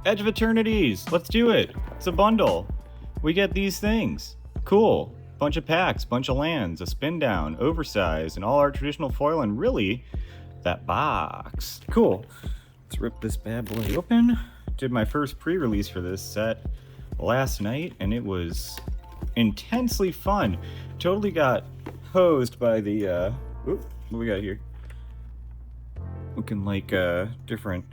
Edge of Eternities! Let's do it! It's a bundle. We get these things. Cool. Bunch of packs, bunch of lands, a spin down, oversized, and all our traditional foil, and really, that box. Cool. Let's rip this bad boy open. Did my first pre-release for this set last night, and it was intensely fun. Totally got hosed by the, what do we got here? Looking like, different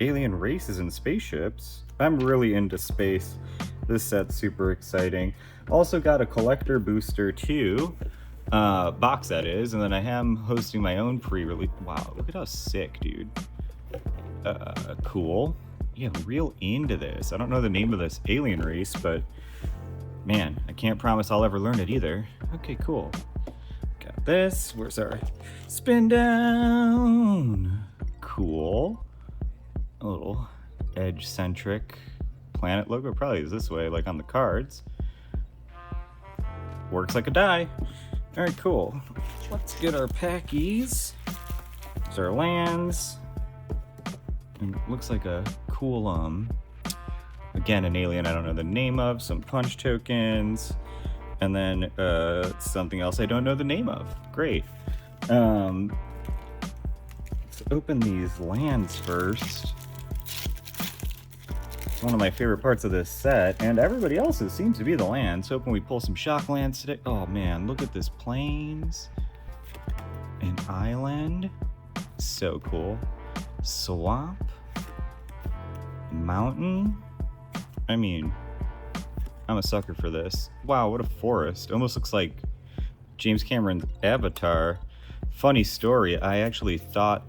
alien races and spaceships. I'm really into space. This set's super exciting. Also got a collector booster too, box that is, and then I am hosting my own pre-release. Wow, look at how sick, dude. Cool. Yeah, real into this. I don't know the name of this alien race, but man, I can't promise I'll ever learn it either. Okay, cool. Got this. Where's our spin down? Cool. A little edge-centric planet logo. Probably is this way, like on the cards. Works like a die. All right, cool. Let's get our packies. There's our lands. And looks like a cool, again, an alien I don't know the name of. Some punch tokens. And then something else I don't know the name of. Great. Let's open these lands first. One of my favorite parts of this set, and everybody else's seems to be the lands. Hoping we pull some Shocklands today. Oh man, look at this plains. An island. So cool. Swamp. Mountain. I mean, I'm a sucker for this. Wow, what a forest. Almost looks like James Cameron's Avatar. Funny story, I actually thought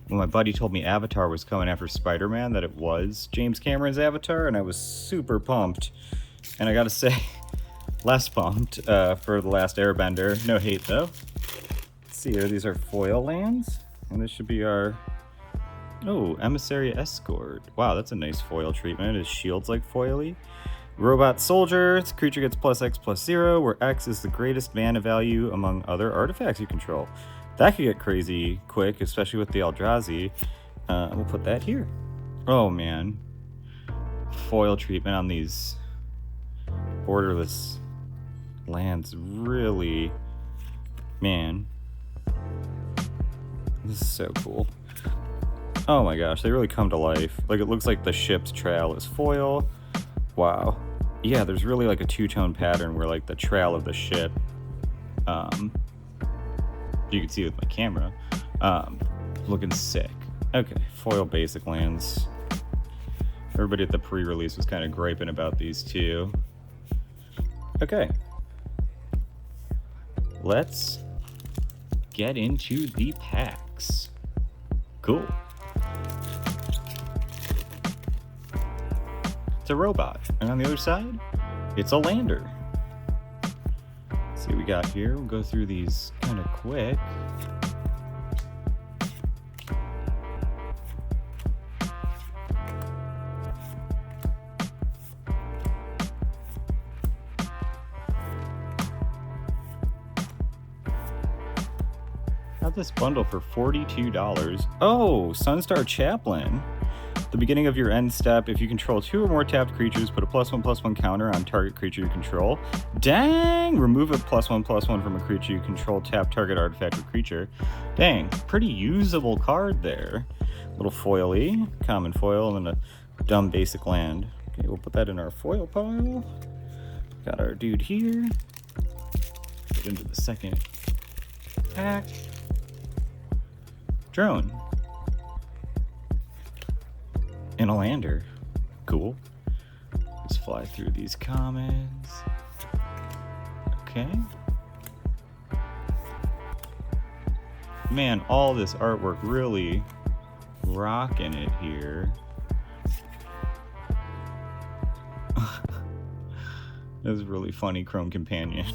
when my buddy told me Avatar was coming after Spider-Man that it was James Cameron's Avatar, and I was super pumped. And I gotta say, less pumped for The Last Airbender. No hate though. Let's see here, these are foil lands, and this should be our, oh, Emissary Escort. Wow, that's a nice foil treatment. His shield's like foily. Robot Soldier, this creature gets +X/+0, where X is the greatest mana value among other artifacts you control. That could get crazy quick, especially with the Eldrazi. We'll put that here. Oh man. Foil treatment on these borderless lands. Really, man. This is so cool. Oh my gosh, they really come to life. Like, it looks like the ship's trail is foil. Wow. Yeah, there's really like a two-tone pattern where like the trail of the ship, you can see with my camera, looking sick. Okay, foil basic lands. Everybody at the pre-release was kind of griping about these too. Okay. Let's get into the packs. Cool. It's a robot, and on the other side, it's a lander. Let's see what we got here. We'll go through these kind of quick. Got this bundle for $42. Oh, Sunstar Chaplain. The beginning of your end step, if you control 2 or more tapped creatures, put a +1/+1 counter on target creature you control. Dang! Remove a +1/+1 from a creature you control, tap target artifact or creature. Dang, pretty usable card there. Little foily, common foil, and then a dumb basic land. Okay, we'll put that in our foil pile. Got our dude here. Get into the second pack. Drone. And a lander. Cool. Let's fly through these commons. Okay. Man, all this artwork really rocking it here. This is really funny, Chrome Companion.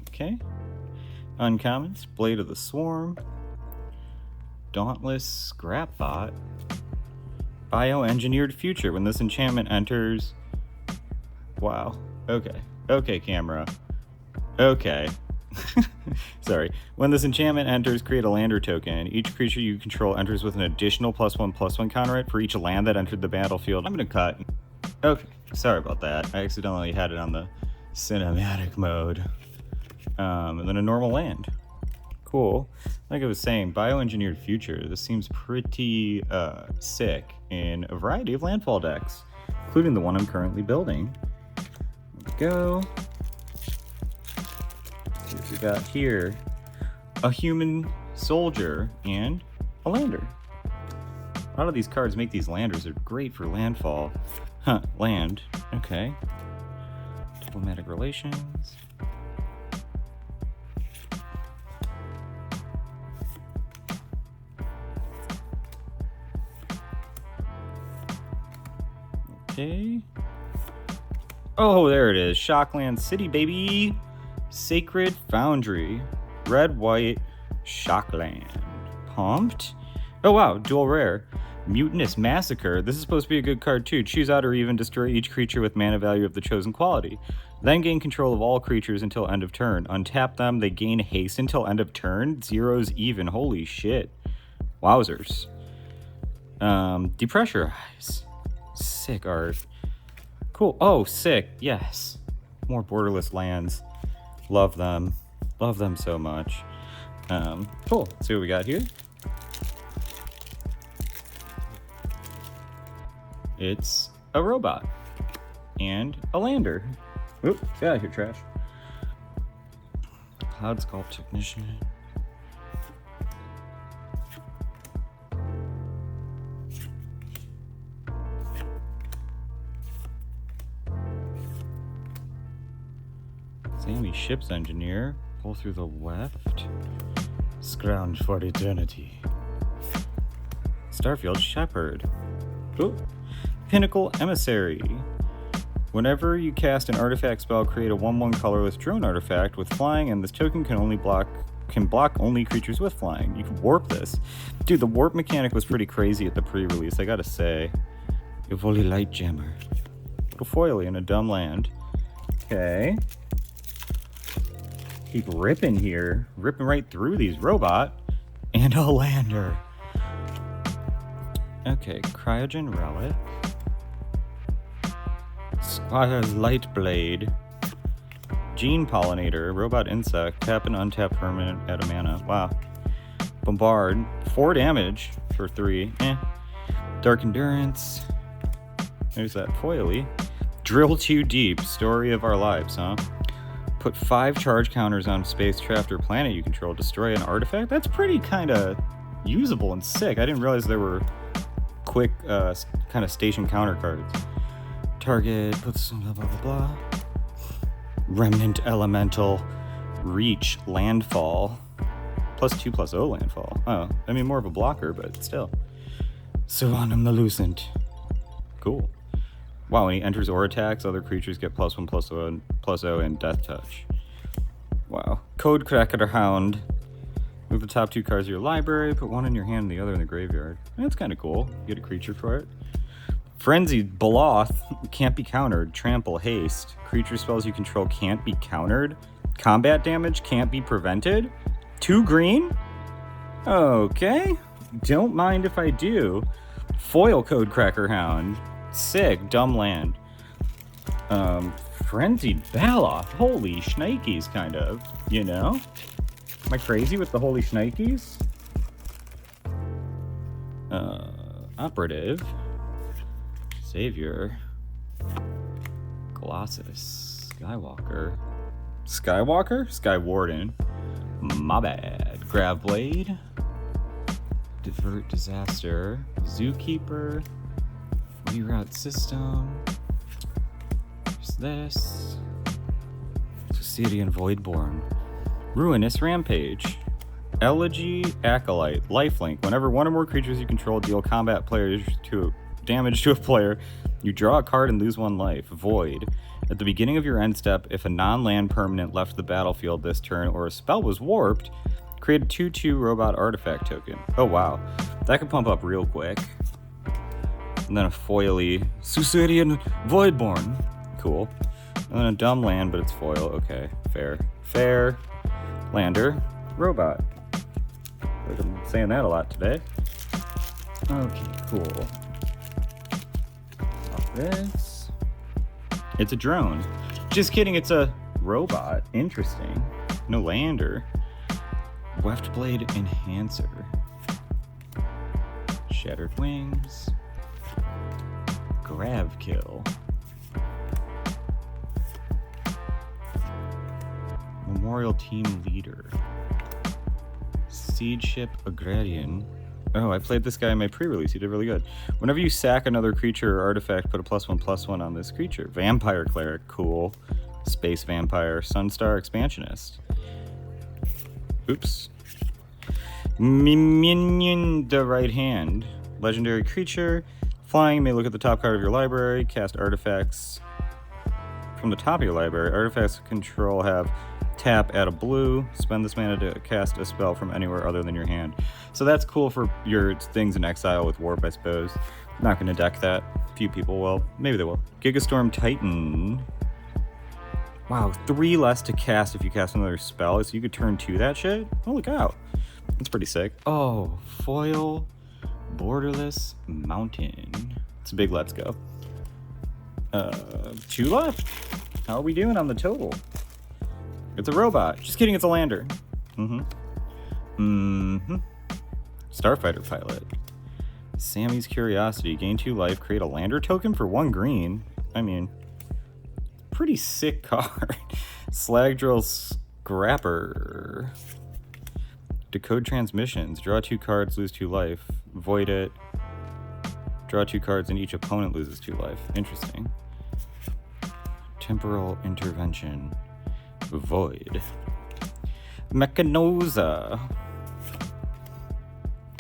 Okay. Uncommons, Blade of the Swarm. Dauntless Scrapbot. Bioengineered Future. When this enchantment enters... Wow. Okay. Okay, camera. Okay. Sorry. When this enchantment enters, create a lander token. Each creature you control enters with an additional +1/+1 counter it for each land that entered the battlefield. I'm gonna cut. Okay, sorry about that. I accidentally had it on the cinematic mode. And then a normal land. Cool. Like I was saying, bioengineered future. This seems pretty sick in a variety of landfall decks, including the one I'm currently building. Let's go. See what we got here. A human soldier and a lander. A lot of these cards make these landers. They're great for landfall. Huh, land. Okay. Diplomatic relations. Okay. Oh, there it is. Shocklands City, baby. Sacred Foundry. Red, white, Shockland. Pumped. Oh, wow. Dual rare. Mutinous Massacre. This is supposed to be a good card, too. Choose out or even destroy each creature with mana value of the chosen quality. Then gain control of all creatures until end of turn. Untap them. They gain haste until end of turn. Zeros even. Holy shit. Wowzers. Depressurize. Sick art. Cool. Oh, sick. Yes. More borderless lands. Love them. Love them so much. Cool. Let's see what we got here. It's a robot and a lander. Oop, get out of here, trash. Cloud Sculpt Technician. Sammy Ship's Engineer. Pull through the weft. Scrounge for eternity. Starfield Shepherd. Ooh. Pinnacle Emissary. Whenever you cast an artifact spell, create a 1/1 colorless drone artifact with flying, and this token can block only creatures with flying. You can warp this. Dude, the warp mechanic was pretty crazy at the pre-release, I gotta say. Evoli Light Jammer. Little foily in a dumb land. Okay. Keep ripping here. Ripping right through these robot. And a lander. Okay, Cryogen Relic. Squire's Light Blade. Gene Pollinator. Robot Insect. Tap and untap permanent at a mana. Wow. Bombard. 4 damage for 3. Dark Endurance. There's that foily. Drill Too Deep. Story of our lives, huh? Put 5 charge counters on space, craft, or planet you control. Destroy an artifact? That's pretty kind of usable and sick. I didn't realize there were quick kind of station counter cards. Target, puts blah blah blah blah. Remnant Elemental, Reach, Landfall. +2/+0 landfall. Oh, I mean more of a blocker, but still. Serranum the Lucent. Cool. Wow, when he enters or attacks, other creatures get +1/+0 and Death Touch. Wow. Code Cracker Hound. Move the top 2 cards of your library, put one in your hand and the other in the graveyard. That's kind of cool. You get a creature for it. Frenzied Bloth can't be countered. Trample, Haste. Creature spells you control can't be countered. Combat damage can't be prevented. 2 green? Okay. Don't mind if I do. Foil Code Cracker Hound. Sick. Dumb land. Frenzied Baloth. Holy shnikes, kind of. You know? Am I crazy with the holy shnikes? Operative. Savior. Colossus. Skywalker. Skywalker? Skywarden. My bad. Gravblade. Divert Disaster. Zookeeper. Reroute System. There's this. Tucerian Voidborn. Ruinous Rampage. Elegy Acolyte. Lifelink. Whenever one or more creatures you control deal combat players to damage to a player, you draw a card and lose 1 life. Void. At the beginning of your end step, if a non-land permanent left the battlefield this turn or a spell was warped, create a 2/2 robot artifact token. Oh wow. That could pump up real quick. And then a foily Tucerian Voidborn. Cool. And then a dumb land, but it's foil. Okay. Fair. Fair. Lander, robot. I've been saying that a lot today. Okay, cool. Off this. It's a drone. Just kidding, it's a robot. Interesting. No lander. Weft blade enhancer. Shattered wings. Grav kill. Memorial team leader. Siege ship agrarian. Oh, I played this guy in my pre-release. He did really good. Whenever you sack another creature or artifact, put a +1/+1 on this creature. Vampire cleric, cool. Space vampire, Sunstar expansionist. Oops. Minion the right hand. Legendary creature. Flying, may look at the top card of your library. Cast artifacts from the top of your library. Artifacts control have tap, add a blue. Spend this mana to cast a spell from anywhere other than your hand. So that's cool for your things in exile with Warp, I suppose. I'm not going to deck that. Few people will. Maybe they will. Gigastorm Titan. Wow, 3 less to cast if you cast another spell. So you could turn 2 that shit? Holy cow. That's pretty sick. Oh, foil borderless mountain. It's a big let's go. 2 left. How are we doing on the total? It's a robot. Just kidding, it's a lander. Starfighter pilot. Sammy's Curiosity. Gain 2 life. Create a lander token for 1 green. I mean, pretty sick card. Slagdrill Scrapper. Decode transmissions. Draw 2 cards, lose 2 life. Void it. Draw 2 cards and each opponent loses 2 life. Interesting. Temporal intervention. Void. Mechanoza.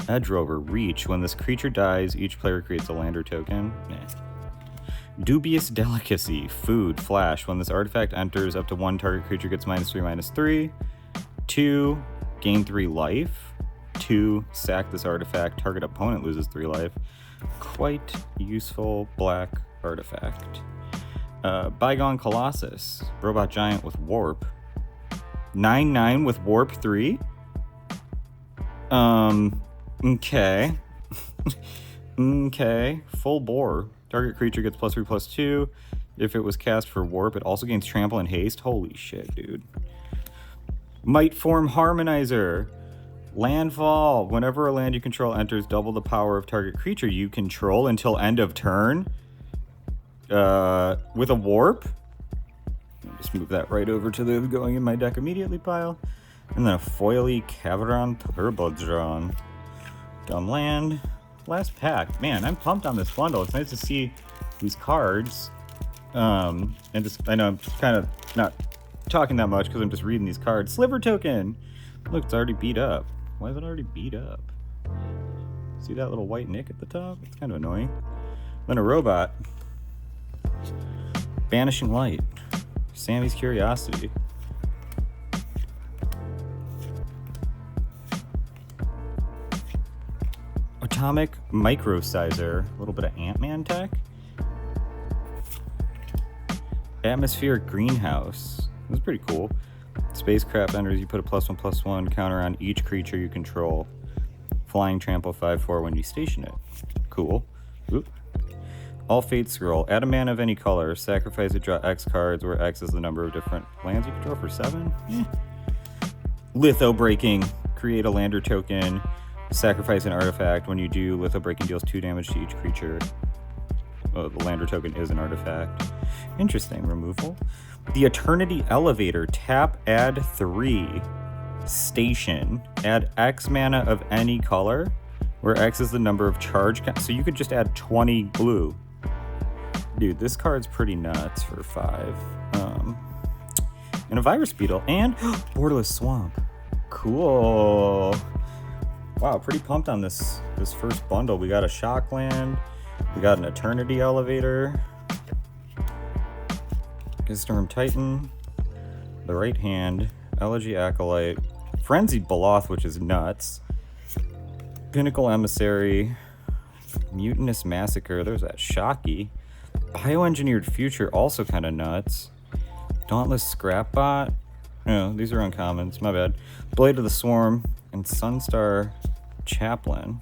Edge Rover. Reach. When this creature dies, each player creates a lander token. Dubious Delicacy. Food. Flash. When this artifact enters, up to 1 target creature gets -3/-3. 2. Gain 3 life. 2. Sack this artifact. Target opponent loses 3 life. Quite useful black artifact. Bygone Colossus. Robot Giant with Warp. 9/9 with Warp 3? Okay. Okay. Full bore. Target creature gets +3/+2. If it was cast for Warp, it also gains Trample and Haste. Holy shit, dude. Might Form Harmonizer. Landfall. Whenever a land you control enters, double the power of target creature you control until end of turn. With a warp. Just move that right over to the going in my deck immediately pile. And then a foily Cavern Turbodron. Dumb land. Last pack. Man, I'm pumped on this bundle. It's nice to see these cards. And just, I know I'm kind of not talking that much because I'm just reading these cards. Sliver token. Look, it's already beat up. Why is it already beat up? See that little white nick at the top? It's kind of annoying. Then a robot. Banishing Light. Sammy's Curiosity. Atomic Microsizer. A little bit of Ant-Man tech. Atmospheric Greenhouse. This is pretty cool. Spacecraft enters, you put a +1/+1 counter on each creature you control. Flying Trample 5/4 when you station it. Cool. Oop. All Fate Scroll. Add a mana of any color. Sacrifice it, draw X cards, where X is the number of different lands you control for 7. Litho Breaking. Create a lander token. Sacrifice an artifact. When you do, Litho Breaking deals 2 damage to each creature. Oh, the lander token is an artifact. Interesting. Removal. The Eternity Elevator. Tap, add 3. Station. Add X mana of any color, where X is the number of charge. So you could just add 20 blue. Dude, this card's pretty nuts for 5. And a Virus Beetle. And Borderless Swamp. Cool. Wow, pretty pumped on this first bundle. We got a Shockland. We got an Eternity Elevator. Storm Titan. The Right Hand. Elegy Acolyte. Frenzied Baloth, which is nuts. Pinnacle Emissary. Mutinous Massacre. There's that Shocky. Bioengineered Future, also kind of nuts. Dauntless Scrapbot. Oh, these are uncommons. My bad. Blade of the Swarm and Sunstar Chaplain.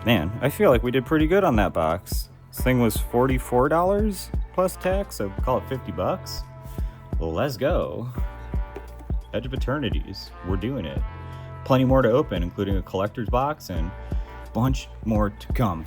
Man, I feel like we did pretty good on that box. This thing was $44 plus tax, so call it 50 bucks. Well, let's go. Edge of Eternities. We're doing it. Plenty more to open, including a collector's box and a bunch more to come.